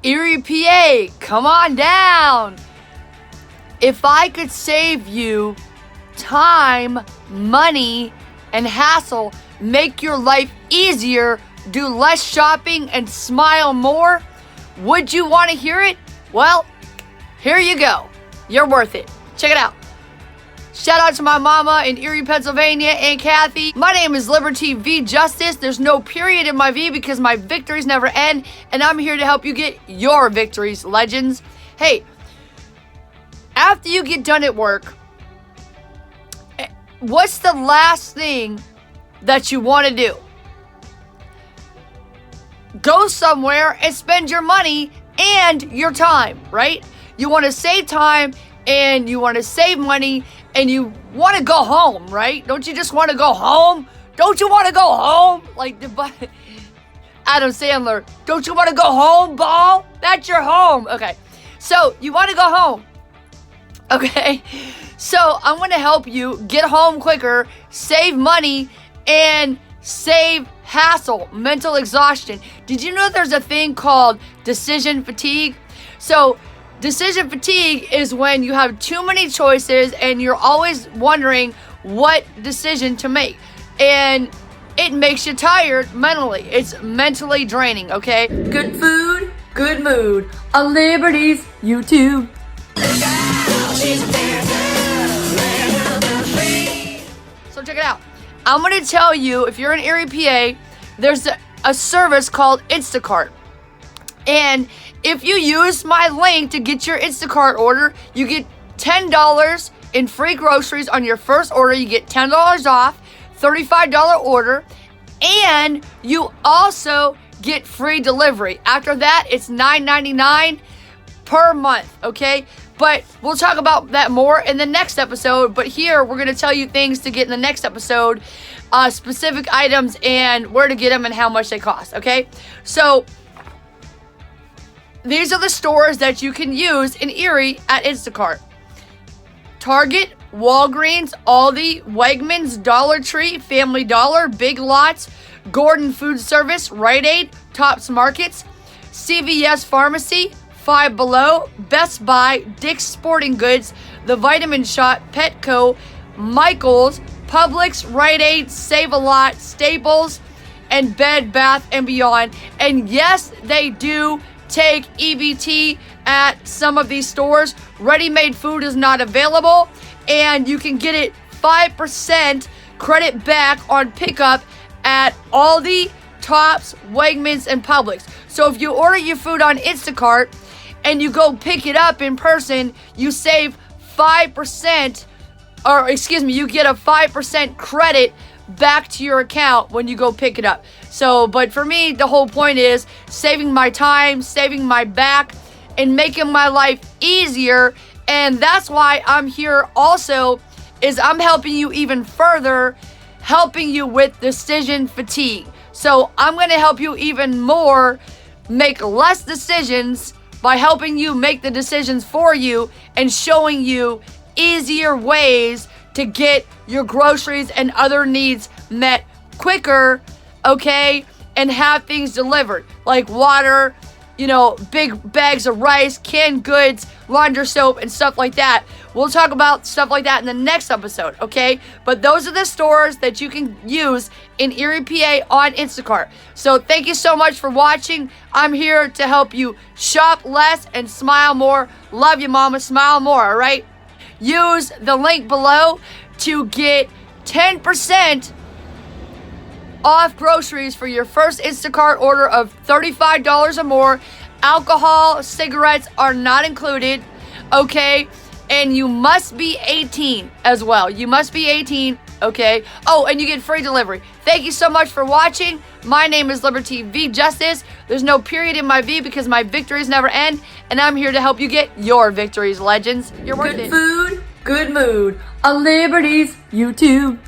Erie, PA, come on down. If I could save you time, money, and hassle, make your life easier, do less shopping, and smile more, would you want to hear it? Well, here you go. You're worth it. Check it out. Shout out to my mama in Erie, Pennsylvania, Aunt Kathy. My name is Liberty V Justice. There's no period in my V because my victories never end, and I'm here to help you get your victories, legends. Hey, after you get done at work, what's the last thing that you want to do? Go somewhere and spend your money and your time, right? You want to save time and you want to save money and you want to go home, right? Don't you just want to go home? Don't you want to go home? Like Adam Sandler, don't you want to go home, ball? That's your home. Okay, so you want to go home. Okay, so I'm going to help you get home quicker, save money, and save hassle, mental exhaustion. Did you know there's a thing called decision fatigue? So decision fatigue is when you have too many choices and you're always wondering what decision to make. And it makes you tired mentally. It's mentally draining, okay? Good food, good mood. On Liberty's YouTube. So check it out. I'm going to tell you, if you're in Erie, PA, there's a service called Instacart. And if you use my link to get your Instacart order, you get $10 in free groceries on your first order. You get $10 off, $35 order, and you also get free delivery. After that, it's $9.99 per month, okay? But we'll talk about that more in the next episode. But here, we're going to tell you things to get in the next episode, specific items and where to get them and how much they cost, okay? So these are the stores that you can use in Erie at Instacart. Target, Walgreens, Aldi, Wegmans, Dollar Tree, Family Dollar, Big Lots, Gordon Food Service, Rite Aid, Tops Markets, CVS Pharmacy, Five Below, Best Buy, Dick's Sporting Goods, The Vitamin Shot, Petco, Michael's, Publix, Rite Aid, Save-A-Lot, Staples, and Bed Bath & Beyond. And yes, they do take EBT at some of these stores. Ready-made food is not available, and you can get it 5% credit back on pickup at Aldi, Tops, Wegmans, and Publix. So if you order your food on Instacart and you go pick it up in person, you save 5%, you get a 5% credit back to your account when you go pick it up. So, but for me, the whole point is saving my time, saving my back, and making my life easier. And that's why I'm here also, is I'm helping you even further, helping you with decision fatigue. So I'm going to help you even more make less decisions by helping you make the decisions for you and showing you easier ways to get your groceries and other needs met quicker, okay? And have things delivered, like water, big bags of rice, canned goods, laundry soap, and stuff like that. We'll talk about stuff like that in the next episode, okay? But those are the stores that you can use in Erie, PA on Instacart. So thank you so much for watching. I'm here to help you shop less and smile more. Love you, mama. Smile more, all right? Use the link below to get 10% off groceries for your first Instacart order of $35 or more. Alcohol, cigarettes are not included, okay? And you must be 18 as well. You must be 18, okay? Oh, and you get free delivery. Thank you so much for watching. My name is Liberty V Justice. There's no period in my V because my victories never end, and I'm here to help you get your victories, legends. You're worth it. Good food, good mood. On Liberty's YouTube.